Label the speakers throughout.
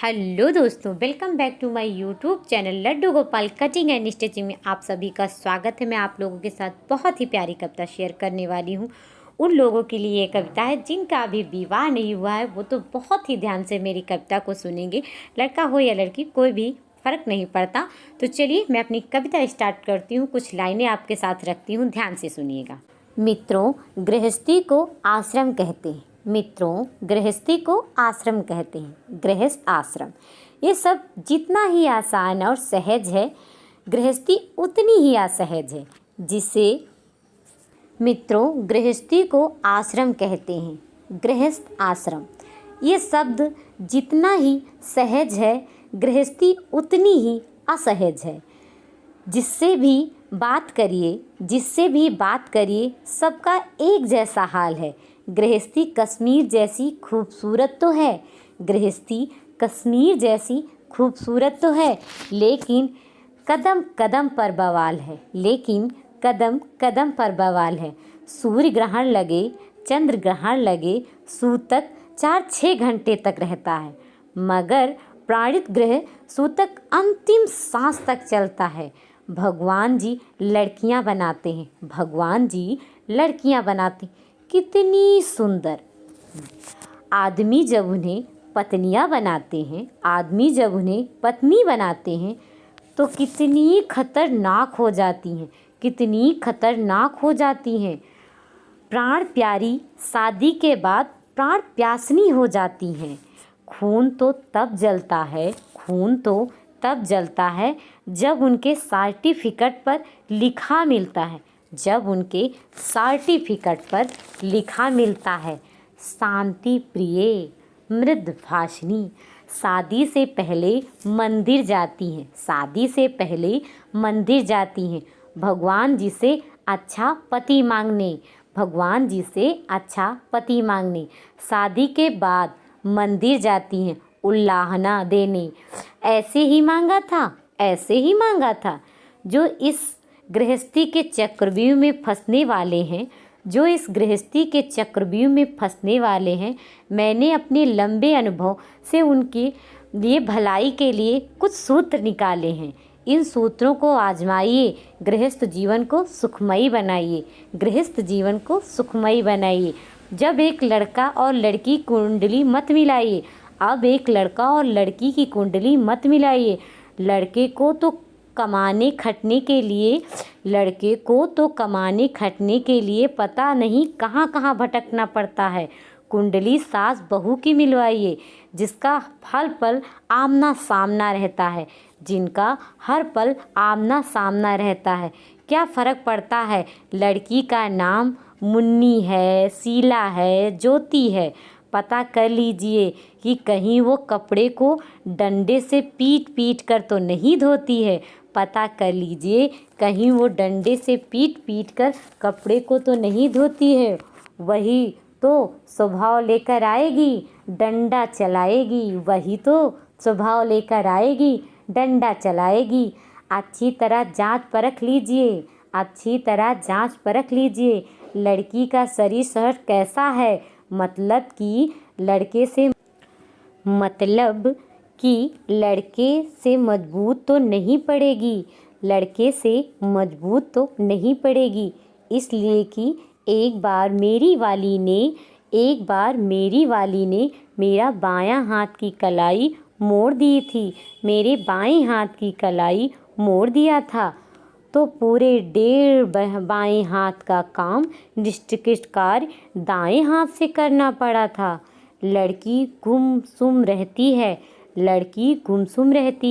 Speaker 1: Hello दोस्तों, welcome back to my YouTube channel Laddu Gopal cutting and stitching में आप सभी का स्वागत है। मैं आप लोगों के साथ बहुत ही प्यारी कविता शेयर करने वाली हूँ। उन लोगों के लिए ये कविता है जिनका अभी विवाह नहीं हुआ है, वो तो बहुत ही ध्यान से मेरी कविता को सुनेंगे। लड़का हो या लड़की, कोई भी फ़र्क नहीं पड़ता। तो चलिए मैं अपनी कविता स्टार्ट करती हूँ। कुछ लाइनें आपके साथ रखती हूँ, ध्यान से सुनिएगा। मित्रों, गृहस्थी को आश्रम कहते हैं। मित्रों, गृहस्थी को आश्रम कहते हैं। गृहस्थ आश्रम, ये सब जितना ही आसान और सहज है, गृहस्थी उतनी ही असहज है। जिसे मित्रों, गृहस्थी को आश्रम कहते हैं। गृहस्थ आश्रम, ये शब्द जितना ही सहज है, गृहस्थी उतनी ही असहज है। जिससे भी बात करिए सबका एक जैसा हाल है। गृहस्थी कश्मीर जैसी खूबसूरत तो है, गृहस्थी कश्मीर जैसी खूबसूरत तो है, लेकिन कदम कदम पर बवाल है। कदम कदम पर बवाल है। सूर्य ग्रहण लगे, चंद्र ग्रहण लगे, सूतक 4-6 घंटे तक रहता है, मगर प्राणित ग्रह सूतक अंतिम सांस तक चलता है। भगवान जी लड़कियां बनाते हैं, भगवान जी लड़कियां बनाते, कितनी सुंदर। आदमी जब उन्हें पत्नियां बनाते हैं, आदमी जब उन्हें पत्नी बनाते हैं तो कितनी खतरनाक हो जाती हैं, कितनी खतरनाक हो जाती हैं। प्राण प्यारी शादी के बाद प्राण प्यासनी हो जाती हैं। खून तो तब जलता है, खून तो तब जलता है जब उनके सर्टिफिकेट पर लिखा मिलता है, जब उनके सर्टिफिकेट पर लिखा मिलता है, शांति प्रिय मृद भाषिणी। शादी से पहले मंदिर जाती हैं, शादी से पहले मंदिर जाती हैं, भगवान जी से अच्छा पति मांगने, भगवान जी से अच्छा पति मांगने। शादी के बाद मंदिर जाती हैं उल्लाहना देने। ऐसे ही मांगा था, ऐसे ही मांगा था। जो इस गृहस्थी के चक्रव्यूह में फंसने वाले हैं, जो इस गृहस्थी के चक्रव्यूह में फंसने वाले हैं, मैंने अपने लंबे अनुभव से उनके लिए भलाई के लिए कुछ सूत्र निकाले हैं। इन सूत्रों को आजमाइए, गृहस्थ जीवन को सुखमयी बनाइए, गृहस्थ जीवन को सुखमयी बनाइए। जब एक लड़का और लड़की कुंडली मत मिलाइए, अब एक लड़का और लड़की की कुंडली मत मिलाइए। लड़के को तो कमाने खटने के लिए पता नहीं कहाँ कहाँ भटकना पड़ता है। कुंडली सास बहू की मिलवाइए, जिसका हर पल आमना सामना रहता है, जिनका हर पल आमना सामना रहता है। क्या फ़र्क पड़ता है लड़की का नाम मुन्नी है, शीला है, ज्योति है। पता कर लीजिए कि कहीं वो कपड़े को डंडे से पीट पीट कर तो नहीं धोती है। पता कर लीजिए कहीं वो डंडे से पीट पीट कर कपड़े को तो नहीं धोती है। वही तो स्वभाव लेकर आएगी, डंडा चलाएगी, वही तो स्वभाव लेकर आएगी, डंडा चलाएगी। अच्छी तरह जांच परख लीजिए, अच्छी तरह जांच परख लीजिए। लड़की का शरीर शहर कैसा है, मतलब कि लड़के से मजबूत तो नहीं पड़ेगी, लड़के से मजबूत तो नहीं पड़ेगी। इसलिए कि एक बार मेरी वाली ने मेरा बायां हाथ की कलाई मोड़ दी थी, मेरे बाएं हाथ की कलाई मोड़ दिया था, तो पूरे 1.5 बाएं हाथ का काम निष्कृष्ट कार्य दाएं हाथ से करना पड़ा था। लड़की गुमसुम रहती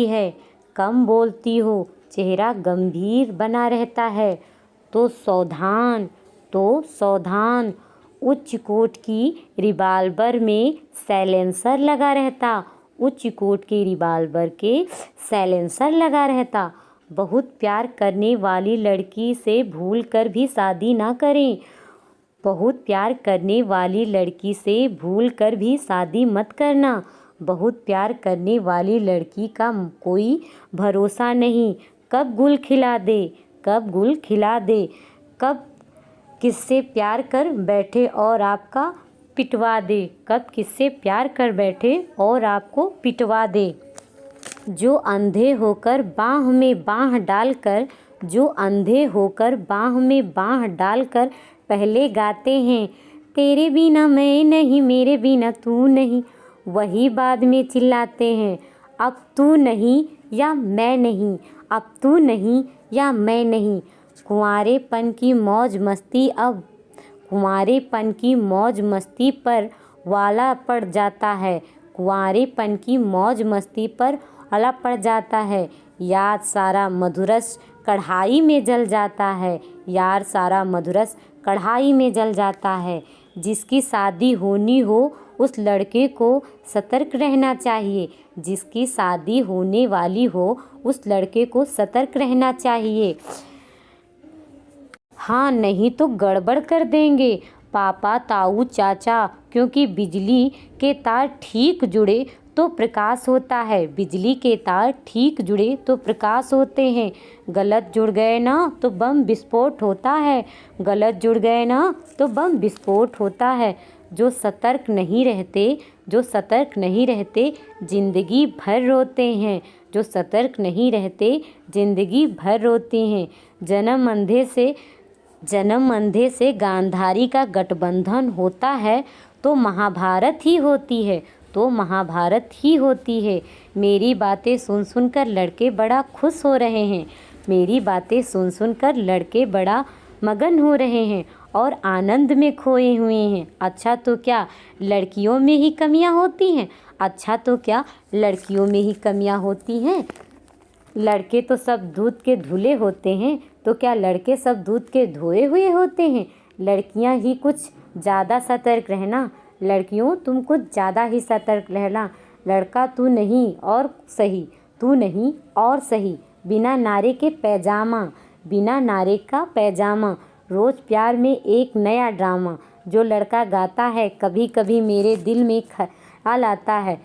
Speaker 1: है, कम बोलती हो, चेहरा गंभीर बना रहता है, तो सावधान। उच्च कोट की रिवाल्वर में साइलेंसर लगा रहता, उच्च कोट के रिवाल्वर के साइलेंसर लगा रहता। बहुत प्यार करने वाली लड़की से भूल कर भी शादी ना करें, बहुत प्यार करने वाली लड़की से भूल कर भी शादी मत करना। बहुत प्यार करने वाली लड़की का कोई भरोसा नहीं, कब गुल खिला दे, कब किससे प्यार कर बैठे और आपका पिटवा दे, कब किससे प्यार कर बैठे और आपको पिटवा दे। जो अंधे होकर बाह में बाह डालकर, जो अंधे होकर बाह में बाह डालकर पहले गाते हैं, तेरे बिना मैं नहीं, मेरे बिना तू नहीं, वही बाद में चिल्लाते हैं, अब तू नहीं या मैं नहीं, अब तू नहीं या मैं नहीं। कुंवारेपन की मौज मस्ती अब कुंवारेपन की मौज मस्ती पर वाला पड़ जाता है, कुंवारेपन की मौज मस्ती पर वाला पड़ जाता है। याद सारा मधुरस कढ़ाई में जल जाता है, यार सारा मधुरस कढ़ाई में जल जाता है। जिसकी शादी होनी हो उस लड़के को सतर्क रहना चाहिए, जिसकी शादी होने वाली हो उस लड़के को सतर्क रहना चाहिए। हाँ नहीं तो गड़बड़ कर देंगे पापा ताऊ चाचा, क्योंकि बिजली के तार ठीक जुड़े तो प्रकाश होता है, बिजली के तार ठीक जुड़े तो प्रकाश होते हैं। गलत जुड़ गए ना तो बम विस्फोट होता है, गलत जुड़ गए ना तो बम विस्फोट होता है। जो सतर्क नहीं रहते, जो सतर्क नहीं रहते जिंदगी भर रोते हैं, जो सतर्क नहीं रहते जिंदगी भर रोते हैं। जन्म अंधे से गांधारी का गठबंधन होता है तो महाभारत ही होती है, तो महाभारत ही होती है। मेरी बातें सुन सुनकर लड़के बड़ा खुश हो रहे हैं, मेरी बातें सुन सुनकर लड़के बड़ा मगन हो रहे हैं और आनंद में खोए हुए हैं। अच्छा तो क्या लड़कियों में ही कमियां होती हैं, अच्छा तो क्या लड़कियों में ही कमियां होती हैं। लड़के तो सब दूध के धुले होते हैं, तो क्या लड़के सब दूध के धोए हुए होते हैं। लड़कियां ही कुछ ज़्यादा सतर्क रहना, लड़कियों तुम कुछ ज़्यादा ही सतर्क रहना। लड़का तू नहीं और सही, तू नहीं और सही, बिना नारे के पैजामा, बिना नारे का पैजामा। रोज़ प्यार में एक नया ड्रामा, जो लड़का गाता है कभी कभी मेरे दिल में ख्याल आता है,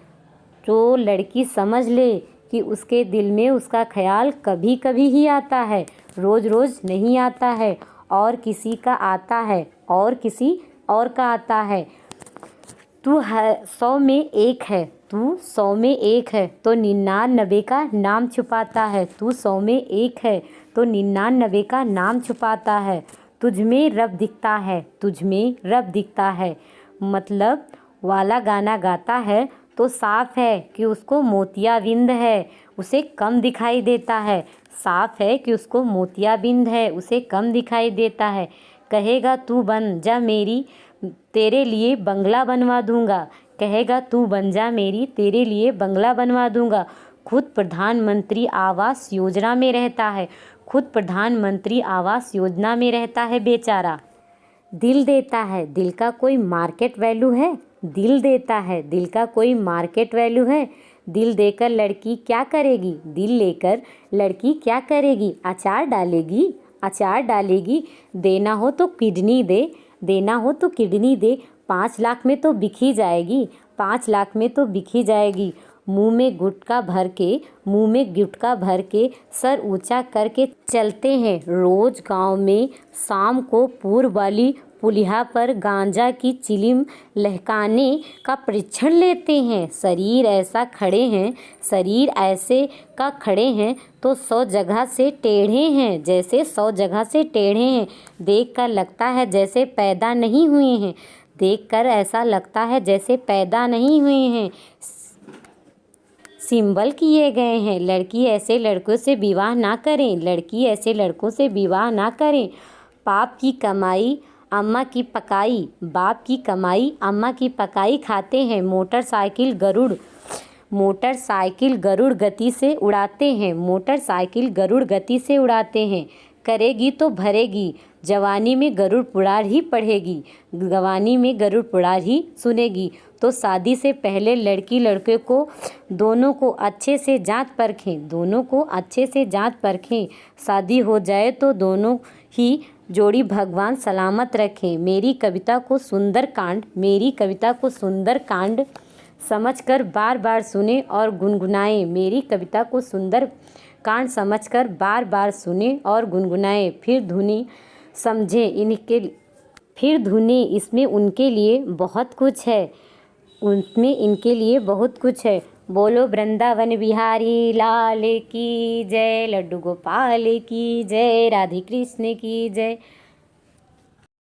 Speaker 1: तो लड़की समझ ले कि उसके दिल में उसका ख्याल कभी कभी ही आता है, रोज़ रोज़ नहीं आता है। और किसी का आता है और किसी और का आता है। तू 100 में एक है, तू 100 में एक है तो 99 का नाम छुपाता है, तू 100 में एक है तो 99 का नाम छुपाता है। तुझ में रब दिखता है, तुझ में रब दिखता है, मतलब वाला गाना गाता है तो साफ है कि उसको मोतियाबिंद है, उसे कम दिखाई देता है, साफ है कि उसको मोतियाबिंद है, उसे कम दिखाई देता है। कहेगा तू बन जा मेरी, तेरे लिए बंगला बनवा दूंगा, कहेगा तू बन जा मेरी, तेरे लिए बंगला बनवा दूंगा। खुद प्रधानमंत्री आवास योजना में रहता है, खुद प्रधानमंत्री आवास योजना में रहता है बेचारा। दिल देता है, दिल का कोई मार्केट वैल्यू है, दिल देता है, दिल का कोई मार्केट वैल्यू है। दिल देकर लड़की क्या करेगी, दिल लेकर लड़की क्या करेगी, अचार डालेगी, अचार डालेगी। देना हो तो किडनी दे, देना हो तो किडनी दे, 5 लाख में तो बिकी जाएगी, 5 लाख में तो बिकी जाएगी। मुंह में गुटखा भर के, मुंह में गुटखा भर के सर ऊंचा करके चलते हैं रोज गांव में। शाम को पूर्व वाली पुलिया पर गांजा की चिलिम लहकाने का परीक्षण लेते हैं। शरीर ऐसा खड़े हैं, शरीर ऐसे का खड़े हैं तो 100 जगह से टेढ़े हैं, जैसे 100 जगह से टेढ़े हैं। देखकर लगता है जैसे पैदा नहीं हुए हैं, देखकर ऐसा लगता है जैसे पैदा नहीं हुए हैं। सिंबल किए गए हैं, लड़की ऐसे लड़कों से विवाह ना करें, लड़की ऐसे लड़कों से विवाह ना करें। बाप की कमाई अम्मा की पकाई, बाप की कमाई अम्मा की पकाई खाते हैं। मोटरसाइकिल गरुड़ गति से उड़ाते हैं, मोटरसाइकिल गरुड़ गति से उड़ाते हैं। करेगी तो भरेगी, जवानी में गरुड़ पुराण ही पढ़ेगी, जवानी में गरुड़ पुराण ही सुनेगी। तो शादी से पहले लड़की लड़के को दोनों को अच्छे से जांच परखें, दोनों को अच्छे से जांच परखें। शादी हो जाए तो दोनों ही जोड़ी भगवान सलामत रखें। मेरी कविता को सुंदरकांड, मेरी कविता को सुंदरकांड समझकर बार बार सुने और गुनगुनाएं। मेरी कविता को सुंदरकांड समझकर बार बार सुने और गुनगुनाएं। फिर धुनी समझें, फिर धुने, इसमें उनके लिए बहुत कुछ है, उसमें इनके लिए बहुत कुछ है। बोलो वृंदावन बिहारी लाल की जय, लड्डू गोपाल की जय, राधे कृष्ण की जय।